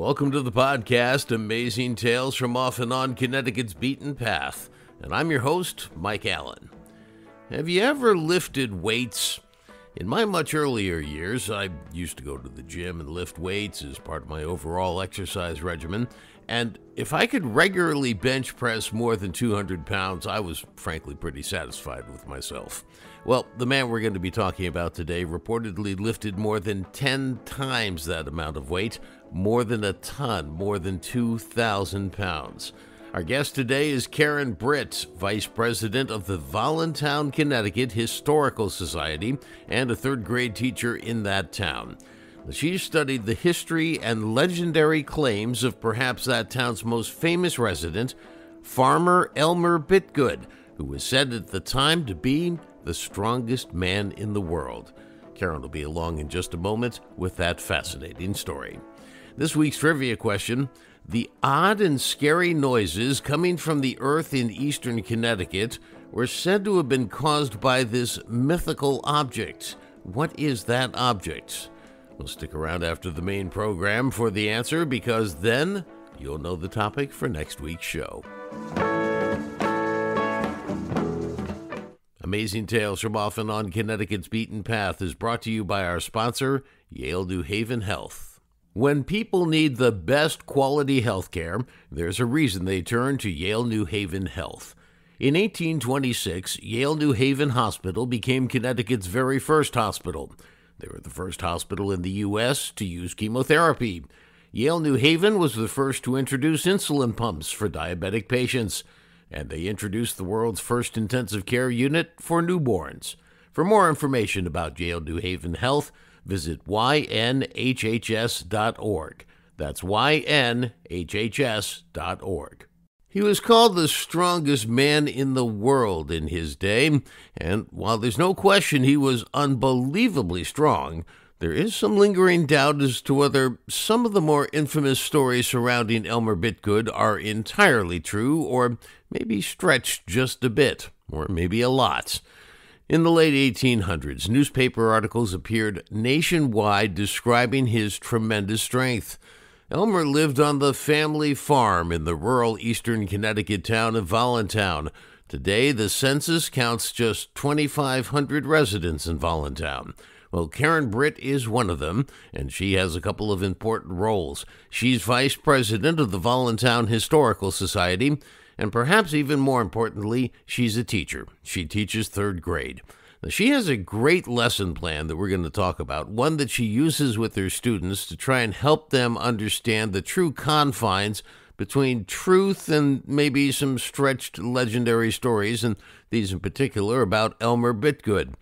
Welcome to the podcast, Amazing Tales from Off and On Connecticut's Beaten Path. And I'm your host, Mike Allen. Have you ever lifted weights? In my much earlier years, I used to go to the gym and lift weights as part of my overall exercise regimen. And if I could regularly bench press more than 200 pounds, I was frankly pretty satisfied with myself. Well, the man we're going to be talking about today reportedly lifted more than 10 times that amount of weight, more than a ton, more than 2,000 pounds. Our guest today is Karen Britt, Vice President of the Voluntown, Connecticut Historical Society and a third-grade teacher in that town. She studied the history and legendary claims of perhaps that town's most famous resident, Farmer Elmer Bitgood, who was said at the time to be the strongest man in the world. Karen will be along in just a moment with that fascinating story. This week's trivia question: the odd and scary noises coming from the earth in eastern Connecticut were said to have been caused by this mythical object. What is that object? We'll stick around after the main program for the answer, because then you'll know the topic for next week's show. Amazing Tales from Off and On Connecticut's Beaten Path is brought to you by our sponsor, Yale New Haven Health. When people need the best quality health care, there's a reason they turn to Yale New Haven Health. In 1826, Yale New Haven Hospital became Connecticut's very first hospital. They were the first hospital in the U.S. to use chemotherapy. Yale New Haven was the first to introduce insulin pumps for diabetic patients, and they introduced the world's first intensive care unit for newborns. For more information about Yale New Haven Health, visit ynhhs.org. That's ynhhs.org. He was called the strongest man in the world in his day, and while there's no question he was unbelievably strong, there is some lingering doubt as to whether some of the more infamous stories surrounding Elmer Bitgood are entirely true, or maybe stretched just a bit, or maybe a lot. In the late 1800s, newspaper articles appeared nationwide describing his tremendous strength. Elmer lived on the family farm in the rural eastern Connecticut town of Voluntown. Today, the census counts just 2,500 residents in Voluntown. Well, Karen Britt is one of them, and she has a couple of important roles. She's vice president of the Voluntown Historical Society, and perhaps even more importantly, she's a teacher. She teaches third grade. Now, she has a great lesson plan that we're going to talk about, one that she uses with her students to try and help them understand the true confines between truth and maybe some stretched legendary stories, and these in particular about Elmer Bitgood.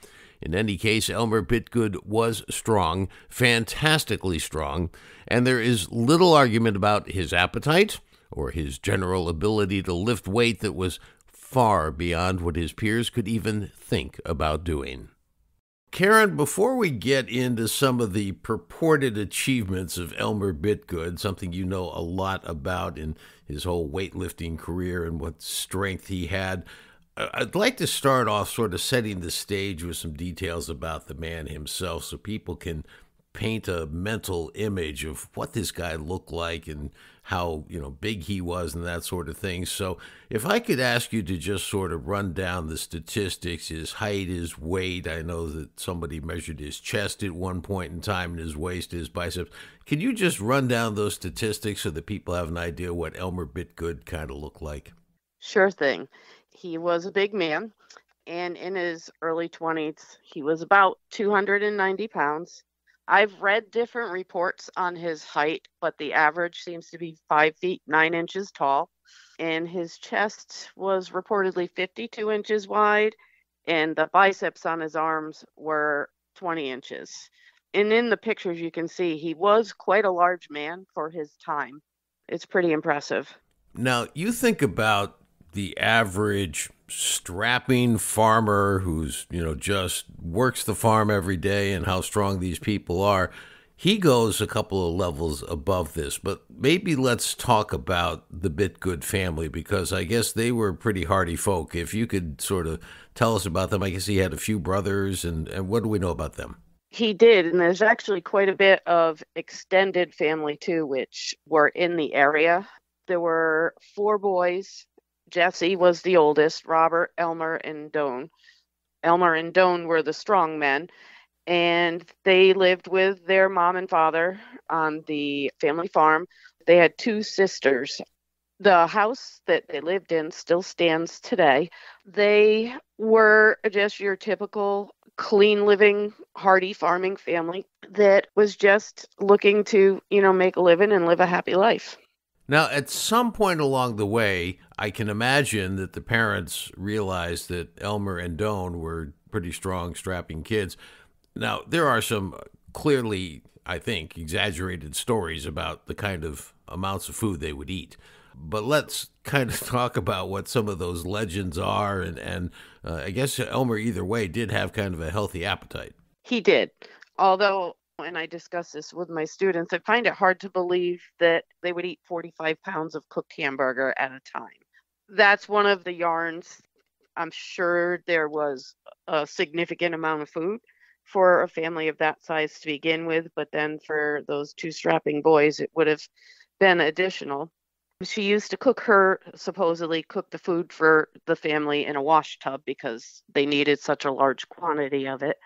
In any case, Elmer Bitgood was strong, fantastically strong, and there is little argument about his appetite or his general ability to lift weight that was far beyond what his peers could even think about doing. Karen, before we get into some of the purported achievements of Elmer Bitgood, something you know a lot about in his whole weightlifting career and what strength he had, I'd like to start off sort of setting the stage with some details about the man himself so people can paint a mental image of what this guy looked like and how, big he was and that sort of thing. So if I could ask you to just sort of run down the statistics, his height, his weight. I know that somebody measured his chest at one point in time and his waist, his biceps. Can you just run down those statistics so that people have an idea what Elmer Bitgood kind of looked like? Sure thing. He was a big man, and in his early 20s, he was about 290 pounds. I've read different reports on his height, but the average seems to be 5 feet 9 inches tall. And his chest was reportedly 52 inches wide, and the biceps on his arms were 20 inches. And in the pictures you can see he was quite a large man for his time. It's pretty impressive. Now, you think about the average strapping farmer who's, just works the farm every day and how strong these people are. He goes a couple of levels above this, but maybe let's talk about the Bitgood family, because I guess they were pretty hardy folk. If you could sort of tell us about them. I guess he had a few brothers, and what do we know about them? He did, and there's actually quite a bit of extended family too, which were in the area. There were four boys. Jesse was the oldest, Robert, Elmer, and Doan. Elmer and Doan were the strong men, and they lived with their mom and father on the family farm. They had two sisters. The house that they lived in still stands today. They were just your typical clean living, hardy farming family that was just looking to, make a living and live a happy life. Now, at some point along the way, I can imagine that the parents realized that Elmer and Doan were pretty strong, strapping kids. Now, there are some clearly, I think, exaggerated stories about the kind of amounts of food they would eat. But let's kind of talk about what some of those legends are. And I guess Elmer, either way, did have kind of a healthy appetite. He did. Although, when I discuss this with my students, I find it hard to believe that they would eat 45 pounds of cooked hamburger at a time. That's one of the yarns. I'm sure there was a significant amount of food for a family of that size to begin with, but then for those two strapping boys, it would have been additional. She used to supposedly cook the food for the family in a wash tub because they needed such a large quantity of it.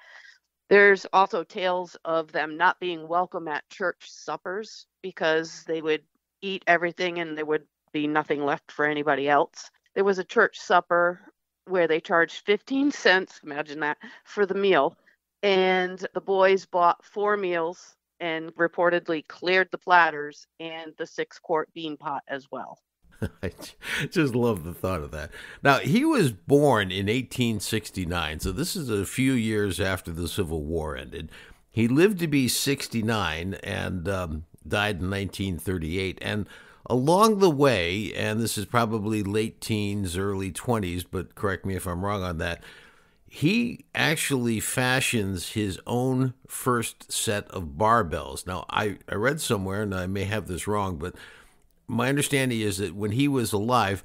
There's also tales of them not being welcome at church suppers because they would eat everything and there would be nothing left for anybody else. There was a church supper where they charged 15 cents, imagine that, for the meal. And the boys bought four meals and reportedly cleared the platters and the 6-quart bean pot as well. I just love the thought of that. Now, he was born in 1869, so this is a few years after the Civil War ended. He lived to be 69 and died in 1938. And along the way, and this is probably late teens, early 20s, but correct me if I'm wrong on that, he actually fashions his own first set of barbells. Now, I read somewhere, and I may have this wrong, but my understanding is that when he was alive,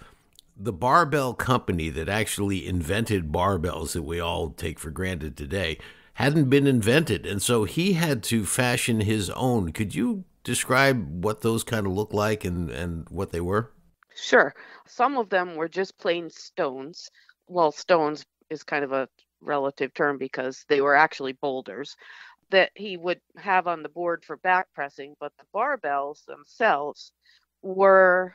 the barbell company that actually invented barbells that we all take for granted today hadn't been invented. And so he had to fashion his own. Could you describe what those kind of look like and what they were? Sure. Some of them were just plain stones. Well, stones is kind of a relative term because they were actually boulders that he would have on the board for back pressing, but the barbells themselves were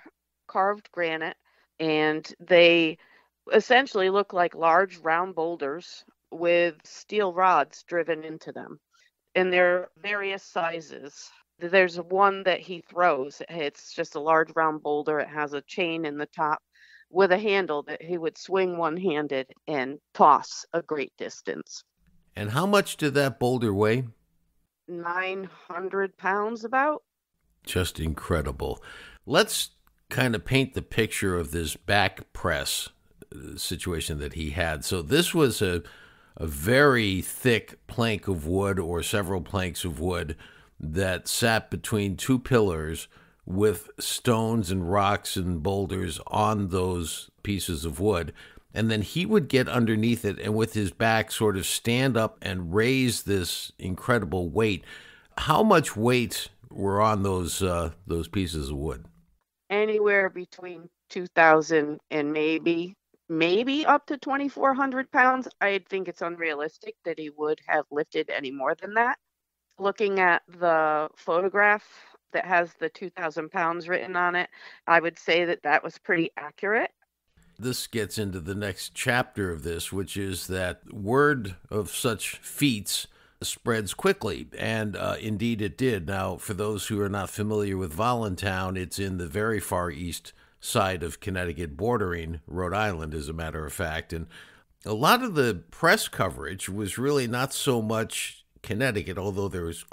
carved granite and they essentially look like large round boulders with steel rods driven into them. And they're various sizes. There's one that he throws. It's just a large round boulder. It has a chain in the top with a handle that he would swing one-handed and toss a great distance. And how much did that boulder weigh? 900 pounds about. Just incredible. Let's kind of paint the picture of this back press situation that he had. So this was a very thick plank of wood or several planks of wood that sat between two pillars with stones and rocks and boulders on those pieces of wood. And then he would get underneath it and with his back sort of stand up and raise this incredible weight. How much weight were on those pieces of wood? Anywhere between 2,000 and maybe up to 2,400 pounds. I think it's unrealistic that he would have lifted any more than that. Looking at the photograph that has the 2,000 pounds written on it, I would say that that was pretty accurate. This gets into the next chapter of this, which is that word of such feats spreads quickly, and indeed it did. Now, for those who are not familiar with Voluntown, it's in the very far east side of Connecticut, bordering Rhode Island, as a matter of fact. And a lot of the press coverage was really not so much Connecticut, although there was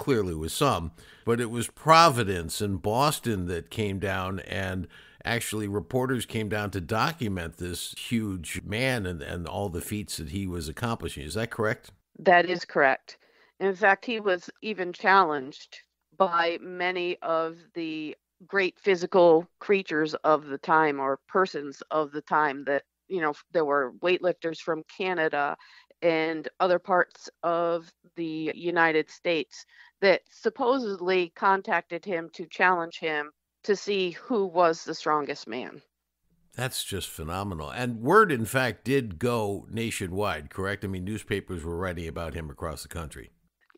some, but it was Providence and Boston that came down, and actually reporters came down to document this huge man and all the feats that he was accomplishing. Is that correct? That is correct. In fact, he was even challenged by many of the great physical creatures of the time or persons of the time that, there were weightlifters from Canada and other parts of the United States that supposedly contacted him to challenge him to see who was the strongest man. That's just phenomenal. And word, in fact, did go nationwide, correct? I mean, newspapers were writing about him across the country.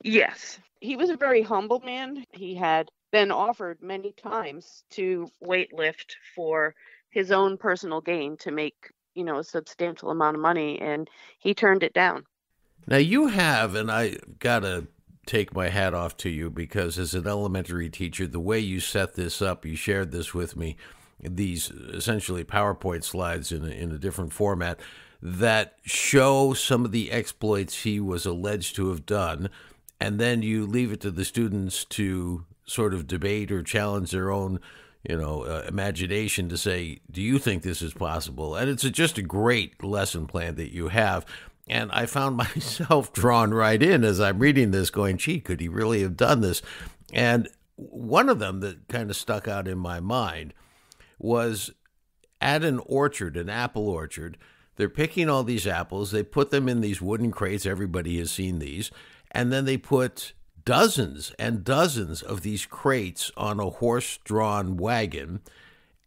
Yes. He was a very humble man. He had been offered many times to weightlift for his own personal gain to make, a substantial amount of money, and he turned it down. Now, you have, and I got to take my hat off to you because as an elementary teacher, the way you set this up, you shared this with me, these essentially PowerPoint slides in a different format that show some of the exploits he was alleged to have done. And then you leave it to the students to sort of debate or challenge their own, imagination to say, do you think this is possible? And it's just a great lesson plan that you have. And I found myself drawn right in as I'm reading this going, gee, could he really have done this? And one of them that kind of stuck out in my mind was at an orchard, an apple orchard. They're picking all these apples. They put them in these wooden crates. Everybody has seen these. And then they put dozens and dozens of these crates on a horse-drawn wagon.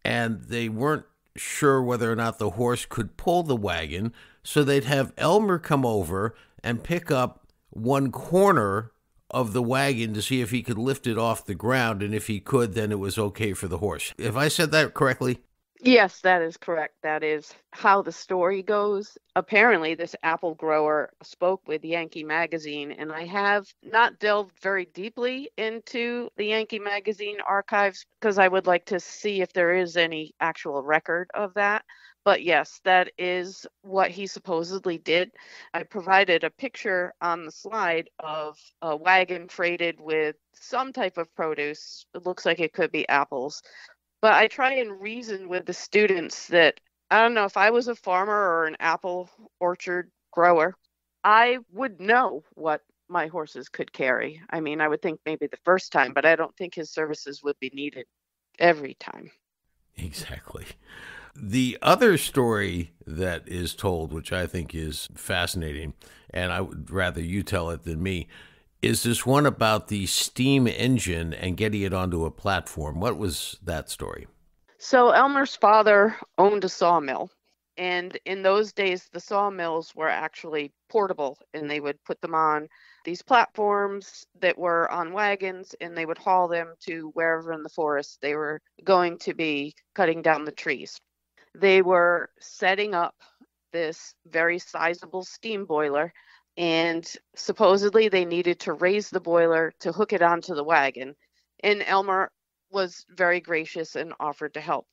And they weren't sure whether or not the horse could pull the wagon. So they'd have Elmer come over and pick up one corner of the wagon to see if he could lift it off the ground. And if he could, then it was okay for the horse. Have I said that correctly? Yes, that is correct. That is how the story goes. Apparently, this apple grower spoke with Yankee Magazine, and I have not delved very deeply into the Yankee Magazine archives because I would like to see if there is any actual record of that. But yes, that is what he supposedly did. I provided a picture on the slide of a wagon freighted with some type of produce. It looks like it could be apples. But I try and reason with the students that I don't know if I was a farmer or an apple orchard grower, I would know what my horses could carry. I mean, I would think maybe the first time, but I don't think his services would be needed every time. Exactly. The other story that is told, which I think is fascinating, and I would rather you tell it than me, is this one about the steam engine and getting it onto a platform. What was that story? So Elmer's father owned a sawmill. And in those days, the sawmills were actually portable, and they would put them on these platforms that were on wagons, and they would haul them to wherever in the forest they were going to be cutting down the trees. They were setting up this very sizable steam boiler, and supposedly they needed to raise the boiler to hook it onto the wagon. And Elmer was very gracious and offered to help.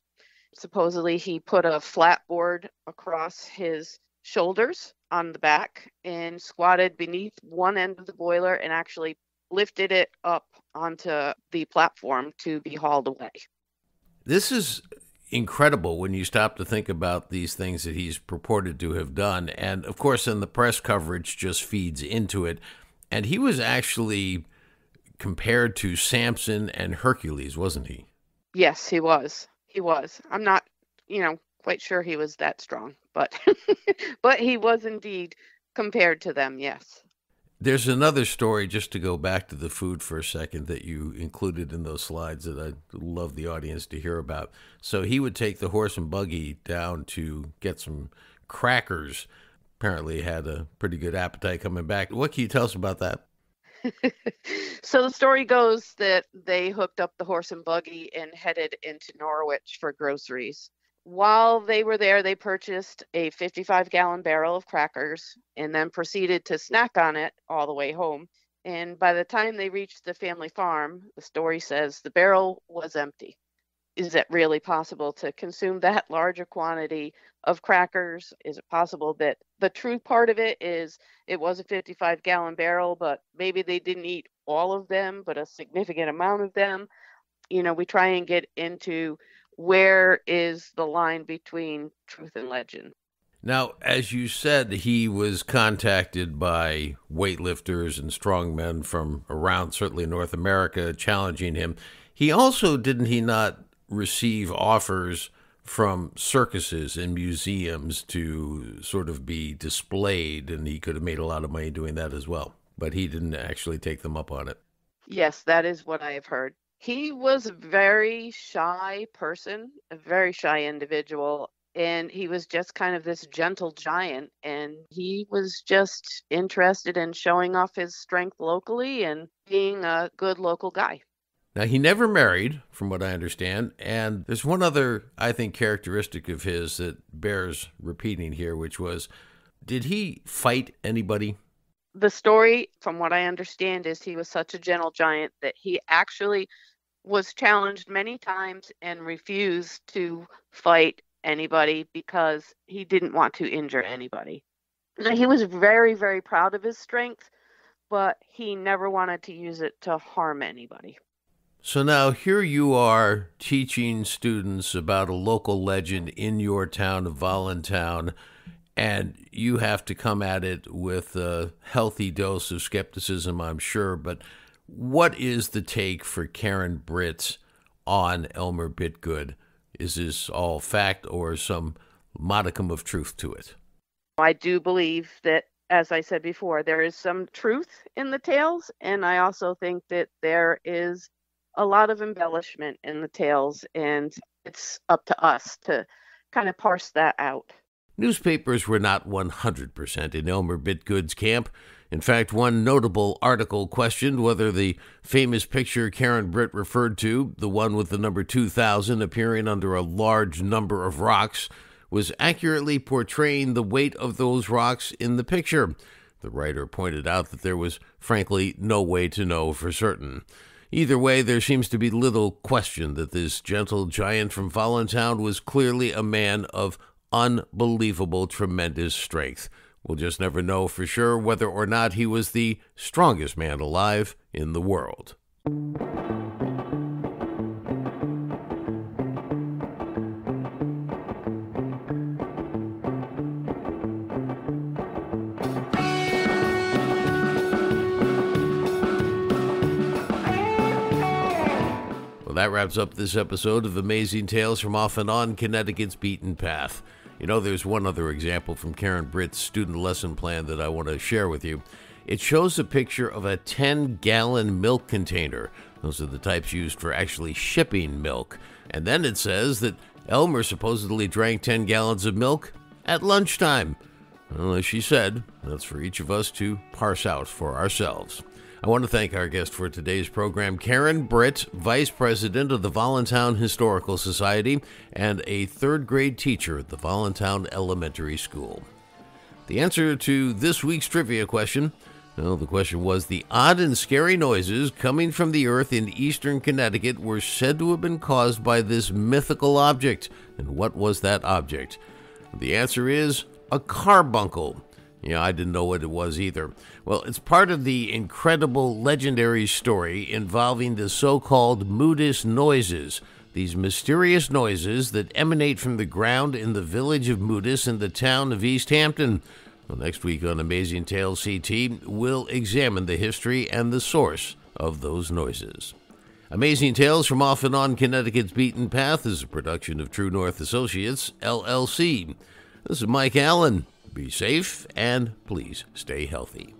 Supposedly he put a flat board across his shoulders on the back and squatted beneath one end of the boiler and actually lifted it up onto the platform to be hauled away. This is incredible when you stop to think about these things that he's purported to have done. And of course, then the press coverage just feeds into it. And he was actually compared to Samson and Hercules, wasn't he? Yes, he was. He was. I'm not, quite sure he was that strong, but but he was indeed compared to them, yes. There's another story, just to go back to the food for a second, that you included in those slides that I'd love the audience to hear about. So he would take the horse and buggy down to get some crackers. Apparently had a pretty good appetite coming back. What can you tell us about that? So the story goes that they hooked up the horse and buggy and headed into Norwich for groceries. While they were there, they purchased a 55-gallon barrel of crackers and then proceeded to snack on it all the way home. And by the time they reached the family farm, the story says the barrel was empty. Is it really possible to consume that large a quantity of crackers? Is it possible that the true part of it is it was a 55-gallon barrel, but maybe they didn't eat all of them, but a significant amount of them? We try and get into where is the line between truth and legend. Now, as you said, he was contacted by weightlifters and strongmen from around, certainly North America, challenging him. He also, didn't he not receive offers from circuses and museums to sort of be displayed, and he could have made a lot of money doing that as well. But he didn't actually take them up on it. Yes, that is what I have heard. He was a very shy person, a very shy individual, and he was just kind of this gentle giant. And he was just interested in showing off his strength locally and being a good local guy. Now, he never married, from what I understand, and there's one other, I think, characteristic of his that bears repeating here, which was, did he fight anybody? The story, from what I understand, is he was such a gentle giant that he actually was challenged many times and refused to fight anybody because he didn't want to injure anybody. Now, he was very, very proud of his strength, but he never wanted to use it to harm anybody. So now here you are teaching students about a local legend in your town of Voluntown, and you have to come at it with a healthy dose of skepticism, I'm sure. But what is the take for Karen Britt on Elmer Bitgood? Is this all fact or some modicum of truth to it? I do believe that, as I said before, there is some truth in the tales, and I also think that there is a lot of embellishment in the tales, and it's up to us to kind of parse that out. Newspapers were not 100% in Elmer Bitgood's camp. In fact, one notable article questioned whether the famous picture Karen Britt referred to, the one with the number 2000 appearing under a large number of rocks, was accurately portraying the weight of those rocks in the picture. The writer pointed out that there was, frankly, no way to know for certain. Either way, there seems to be little question that this gentle giant from Voluntown was clearly a man of unbelievable, tremendous strength. We'll just never know for sure whether or not he was the strongest man alive in the world. Well, that wraps up this episode of Amazing Tales from Off and On Connecticut's Beaten Path. You know, there's one other example from Karen Britt's student lesson plan that I want to share with you. It shows a picture of a 10-gallon milk container. Those are the types used for actually shipping milk. And then it says that Elmer supposedly drank 10 gallons of milk at lunchtime. Well, as she said, that's for each of us to parse out for ourselves. I want to thank our guest for today's program, Karen Britt, Vice President of the Voluntown Historical Society and a third-grade teacher at the Voluntown Elementary School. The answer to this week's trivia question, well, the question was, the odd and scary noises coming from the earth in eastern Connecticut were said to have been caused by this mythical object. And what was that object? The answer is a carbuncle. Yeah, I didn't know what it was either. Well, it's part of the incredible legendary story involving the so-called Moodus noises, these mysterious noises that emanate from the ground in the village of Moodus in the town of East Hampton. Well, next week on Amazing Tales CT, we'll examine the history and the source of those noises. Amazing Tales from Off and On Connecticut's Beaten Path is a production of True North Associates, LLC. This is Mike Allen. Be safe and please stay healthy.